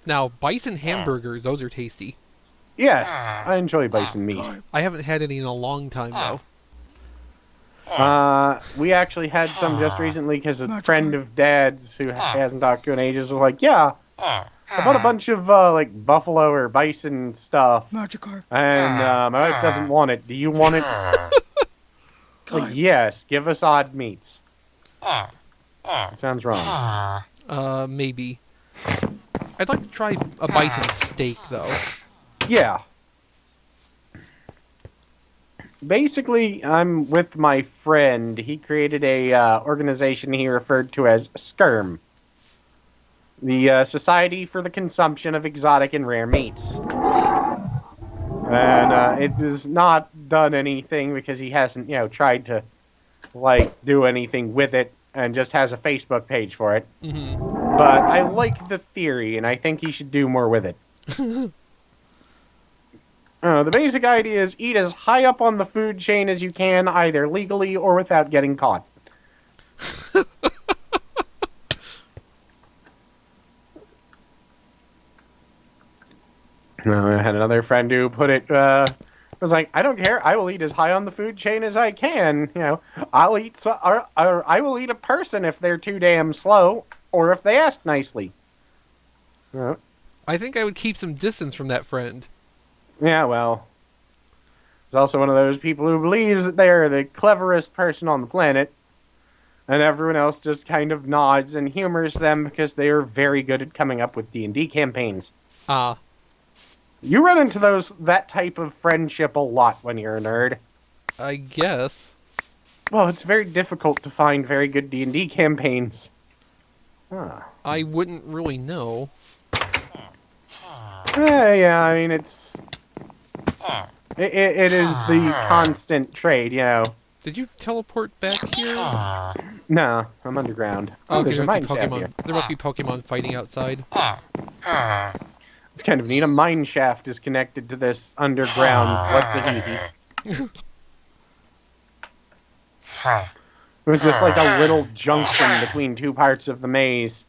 Now, bison hamburgers, those are tasty. Yes, I enjoy bison meat. I haven't had any in a long time, though. We actually had some just recently because a friend of Dad's who hasn't talked to in ages was like, yeah, I bought a bunch of like buffalo or bison stuff, and my wife doesn't want it. Do you want it? Like, yes, give us odd meats. Sounds wrong. Maybe. I'd like to try a bison steak, though. Yeah. Basically, I'm with my friend. He created a organization he referred to as SCRM. The Society for the Consumption of Exotic and Rare Meats. And it has not done anything because he hasn't, tried to, do anything with it and just has a Facebook page for it. Mm-hmm. But I like the theory, and I think he should do more with it. The basic idea is eat as high up on the food chain as you can, either legally or without getting caught. I had another friend who put it, was like, I don't care, I will eat as high on the food chain as I can. I'll eat, or I will eat a person if they're too damn slow, or if they ask nicely. I think I would keep some distance from that friend. Yeah, well, he's also one of those people who believes that they're the cleverest person on the planet, and everyone else just kind of nods and humors them because they are very good at coming up with D&D campaigns. You run into that type of friendship a lot when you're a nerd. I guess. Well, it's very difficult to find very good D&D campaigns. I wouldn't really know. Yeah, I mean, it is the constant trade, Did you teleport back here? No, I'm underground. Okay, There's a mine shaft Pokemon. here. There must be Pokemon fighting outside. It's kind of neat. A mine shaft is connected to this underground what's-a-heezy. It was just like a little junction between two parts of the maze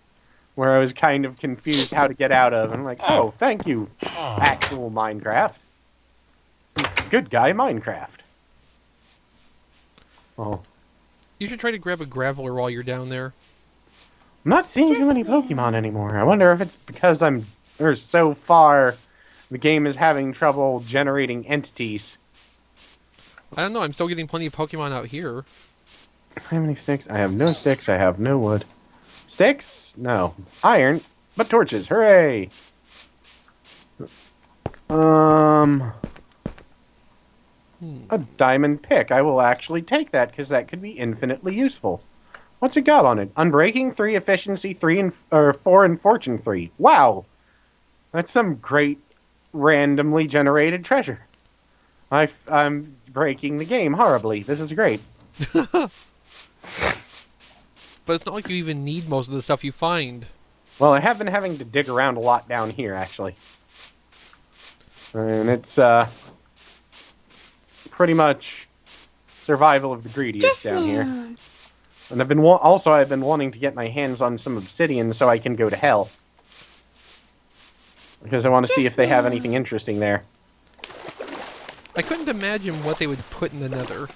where I was kind of confused how to get out of. And I'm like, oh, thank you, actual Minecraft. Good guy, Minecraft. Oh. You should try to grab a Graveler while you're down there. I'm not seeing too many Pokemon anymore. I wonder if it's because so far, the game is having trouble generating entities. I don't know, I'm still getting plenty of Pokemon out here. How many sticks? I have no sticks, I have no wood. Sticks? No. Iron, but torches. Hooray! A diamond pick. I will actually take that, because that could be infinitely useful. What's it got on it? Unbreaking 3, Efficiency 3, 4, and Fortune 3. Wow! That's some great randomly generated treasure. I'm breaking the game horribly. This is great. But it's not like you even need most of the stuff you find. Well, I have been having to dig around a lot down here, actually. And it's, pretty much survival of the greediest down here. And I've been wanting to get my hands on some obsidian so I can go to hell. Because I want to see if they have anything interesting there. I couldn't imagine what they would put in the nether.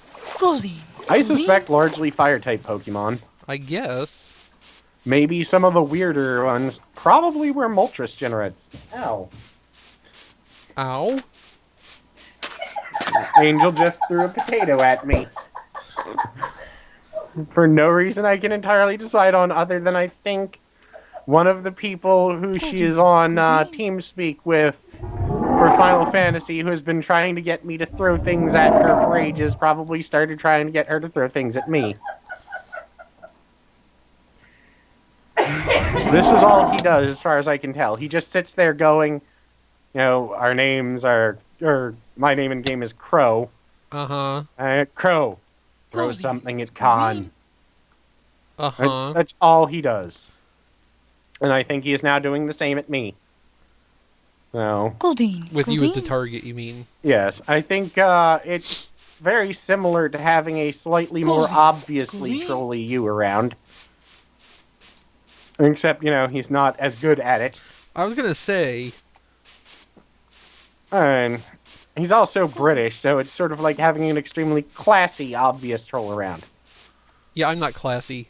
I suspect largely fire-type Pokemon. I guess. Maybe some of the weirder ones. Probably where Moltres generates. Ow. Ow? Angel just threw a potato at me. For no reason I can entirely decide on other than I think one of the people who she is on TeamSpeak with for Final Fantasy, who has been trying to get me to throw things at her for ages, probably started trying to get her to throw things at me. This is all he does, as far as I can tell. He just sits there going, our names are, or my name in game is Crow. Crow, throw something at Khan. That's all he does. And I think he is now doing the same at me. So, with you as the target, you mean? Yes, I think it's very similar to having a slightly more obviously trolly you around. Except, he's not as good at it. I was gonna say. And he's also British, so it's sort of like having an extremely classy, obvious troll around. Yeah, I'm not classy.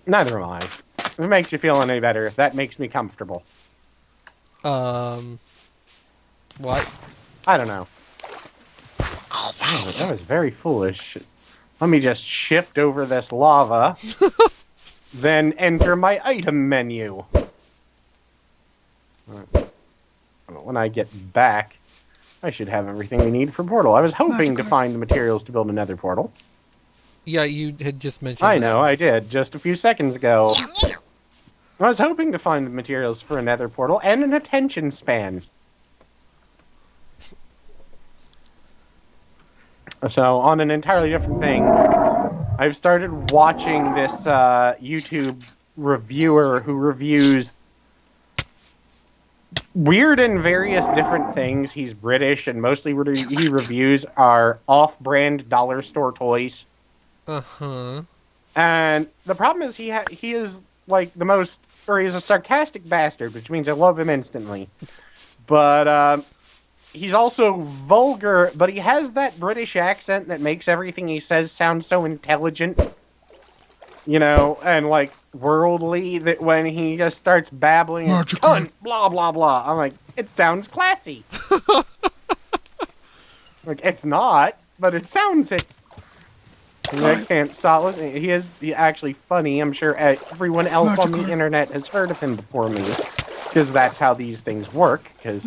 Neither am I. If it makes you feel any better, that makes me comfortable. What? I don't know. Oh, that was very foolish. Let me just shift over this lava, then enter my item menu. When I get back, I should have everything we need for portal. I was hoping to find the materials to build another portal. Yeah, you had just mentioned I know, I did, just a few seconds ago. I was hoping to find the materials for a nether portal and an attention span. So, on an entirely different thing, I've started watching this YouTube reviewer who reviews weird and various different things. He's British, and mostly what he reviews are off-brand dollar store toys. Uh-huh. And the problem is he is like the most, or he's a sarcastic bastard, which means I love him instantly. But he's also vulgar, but he has that British accent that makes everything he says sound so intelligent. You know, and like worldly, that when he just starts babbling and cunt, blah blah blah, I'm like, it sounds classy. Like, it's not, but it sounds it. I can't stop listening. He is actually funny. I'm sure everyone else on the internet has heard of him before me, because that's how these things work. Because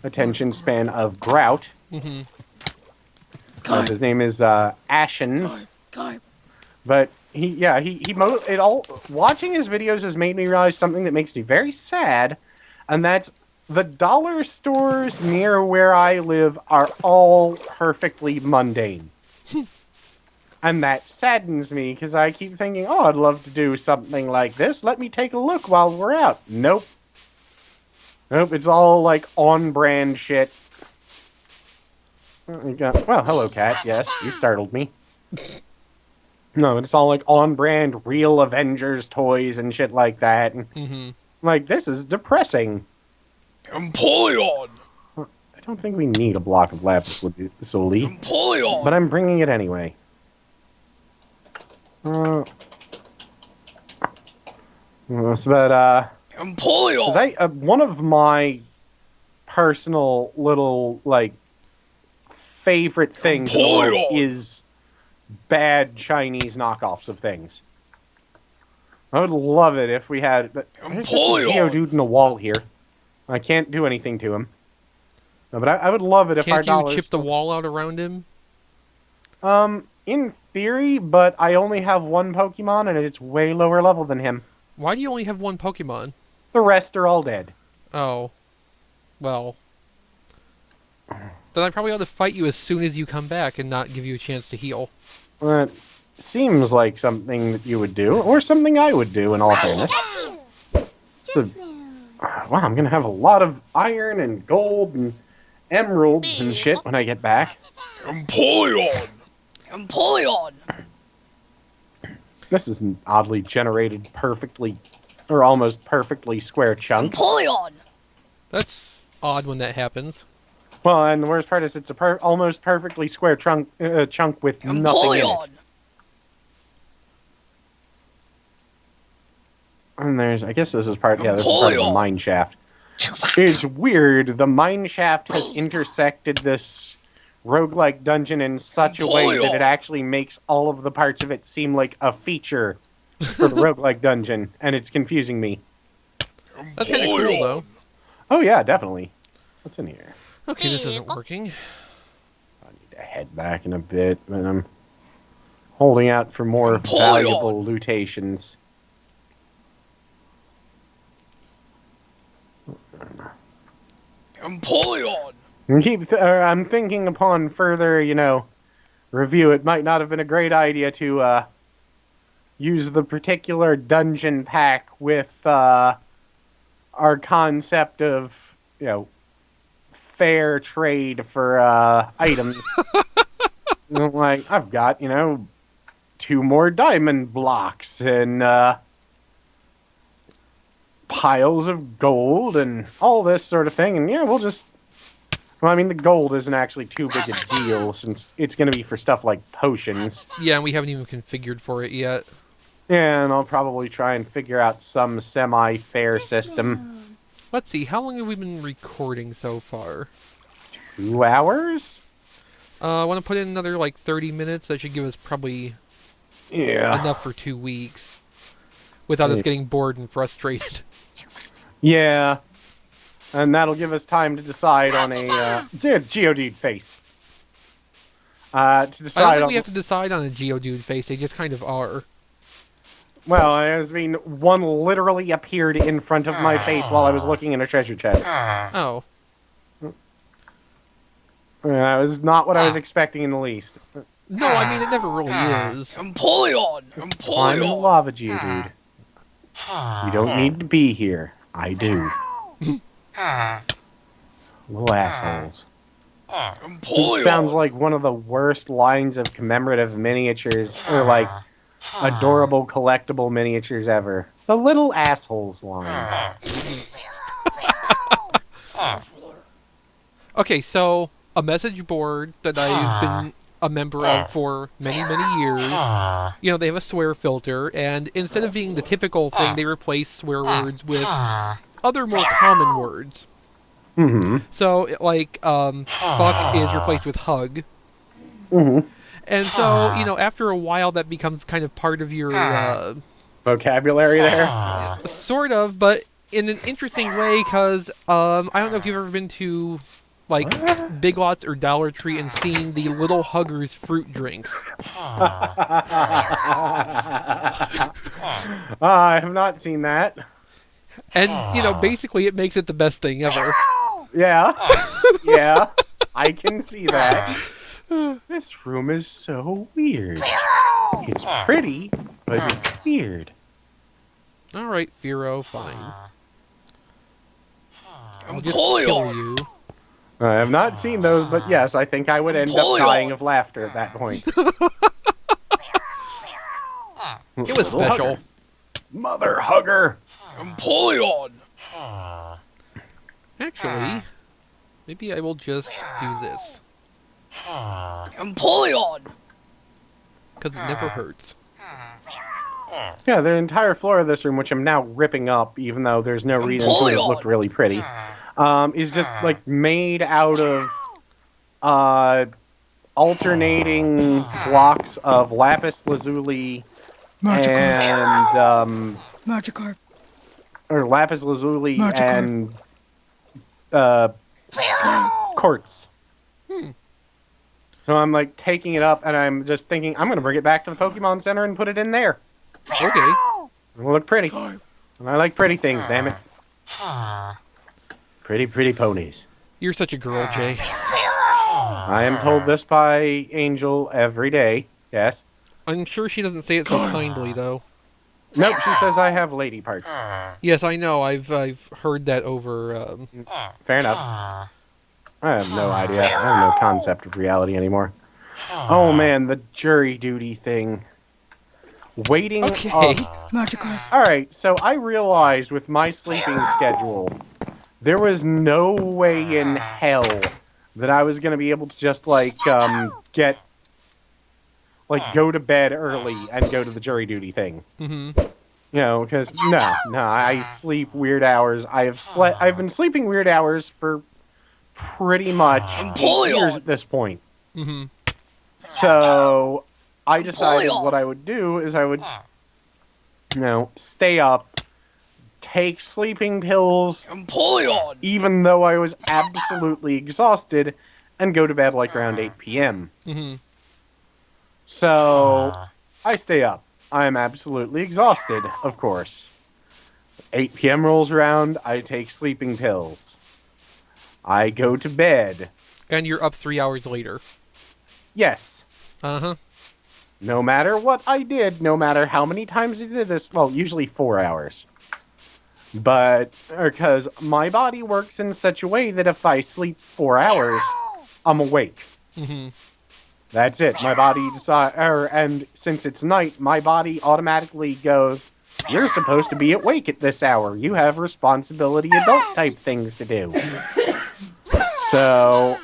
attention span of grout. Mm-hmm. His name is Ashens. But watching his videos has made me realize something that makes me very sad, and that's the dollar stores near where I live are all perfectly mundane. And that saddens me, because I keep thinking, oh, I'd love to do something like this. Let me take a look while we're out. Nope. Nope, it's all, like, on-brand shit. Well, hello, cat. Yes, you startled me. No, it's all, like, on-brand real Avengers toys and shit like that. And, like, this is depressing. Empoleon! I don't think we need a block of lapis lazuli. Empoleon! But I'm bringing it anyway. Empoleon! One of my personal little, like, favorite things is bad Chinese knockoffs of things. I would love it if we had... There's just a Geodude in the wall here. I can't do anything to him. No, but I would love it if our dollars... Can't you chip the wall out around him? In theory, but I only have one Pokemon, and it's way lower level than him. Why do you only have one Pokemon? The rest are all dead. Oh. Well. Then I probably ought to fight you as soon as you come back and not give you a chance to heal. That seems like something that you would do, or something I would do, in all fairness. So, wow, I'm gonna have a lot of iron and gold and emeralds and shit when I get back. Empoleon! Empoleon! This is an oddly generated, perfectly, or almost perfectly square chunk. Empoleon! That's odd when that happens. Well, and the worst part is it's a almost perfectly square chunk with nothing in it. And I guess this is part, this is part of the mine shaft. It's weird, the mine shaft has intersected this roguelike dungeon in such a way that it actually makes all of the parts of it seem like a feature for the roguelike dungeon, and it's confusing me. That's kind of cool, though. Oh yeah, definitely. What's in here? Okay, this isn't working. I need to head back in a bit, but I'm holding out for more valuable lootations. Empoleon! I'm thinking upon further, review. It might not have been a great idea to use the particular dungeon pack with our concept of, fair trade for items. Like, I've got, 2 more diamond blocks and piles of gold and all this sort of thing. And yeah, we'll just... Well, I mean, the gold isn't actually too big a deal since it's going to be for stuff like potions. Yeah, and we haven't even configured for it yet. Yeah, and I'll probably try and figure out some semi-fair system. Let's see, how long have we been recording so far? 2 hours? I want to put in another, like, 30 minutes. That should give us probably enough for 2 weeks. Without us getting bored and frustrated. Yeah. And that'll give us time to decide on a... Geodude face. To I don't decide think we have to decide on a Geodude face. They just kind of are. Well, I mean, one literally appeared in front of my face while I was looking in a treasure chest. Oh. That was not what I was expecting in the least. No, I mean, it never really is. Empoleon! I'm a Empoleon! lava Geodude. You don't need to be here. I do. Little assholes. It Empoleon! sounds like one of the worst lines of commemorative miniatures, or like adorable collectible miniatures ever. The little assholes line. Okay, so a message board that I've been a member of for many, many years. You know, they have a swear filter, and instead of being the typical thing, they replace swear words with other more common words. Mm-hmm. So, like, fuck is replaced with hug. Mm-hmm. And so, you know, after a while, that becomes kind of part of your, Vocabulary there? sort of, but in an interesting way, because, I don't know if you've ever been to, like, Big Lots or Dollar Tree and seen the Little Huggers fruit drinks. I have not seen that. And, you know, basically it makes it the best thing ever. Yeah. Yeah. I can see that. This room is so weird. It's pretty, but it's weird. Alright, Firo, fine. I'll just kill you. I have not seen those, but yes, I think I would end up dying of laughter at that point. It was special. Mother hugger! Empoleon! Actually, maybe I will just do this. Empoleon! Because it never hurts. Yeah, the entire floor of this room, which I'm now ripping up, even though there's no reason to, it looked really pretty, is just, like, made out of, alternating blocks of lapis lazuli and, Magikarp. or lapis lazuli and, quartz. So I'm, like, taking it up, and I'm just thinking, I'm gonna bring it back to the Pokemon Center and put it in there. Okay. It'll look pretty. And I like pretty things, damn it. Pretty, pretty ponies. You're such a girl, Jay. I am told this by Angel every day. Yes. I'm sure she doesn't say it so kindly, though. Nope, she says I have lady parts. Yes, I know. I've heard that over. Fair enough. I have no idea. I have no concept of reality anymore. Oh man, the jury duty thing. Waiting Okay. Alright, so I realized with my sleeping schedule, there was no way in hell that I was going to be able to just, like, go to bed early and go to the jury duty thing. Mm-hmm. You know, because, no, I sleep weird hours. I've been sleeping weird hours for pretty much 8 years at this point. Mm-hmm. So I decided what I would do is I would, you know, stay up, take sleeping pills, Empoleon! even though I was absolutely exhausted, and go to bed like around 8 p.m. Mm-hmm. So I stay up. I'm absolutely exhausted, of course. 8 p.m. rolls around, I take sleeping pills. I go to bed. And you're up 3 hours later. Yes. Uh-huh. No matter what I did, no matter how many times I did this, well, usually 4 hours. But, because my body works in such a way that if I sleep 4 hours, I'm awake. Mm-hmm. That's it. My body decides, and since it's night, my body automatically goes, You're supposed to be awake at this hour. You have responsibility adult type things to do. So,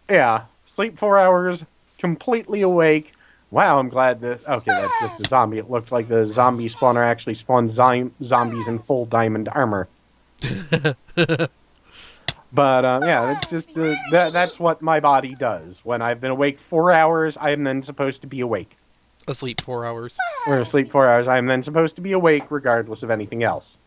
yeah. Sleep 4 hours, completely awake. Wow, I'm glad that... Okay, that's just a zombie. It looked like the zombie spawner actually spawned zombies in full diamond armor. But, yeah, it's just... that's what my body does. When I've been awake 4 hours, I am then supposed to be awake. Asleep 4 hours. Or asleep 4 hours, I am then supposed to be awake regardless of anything else.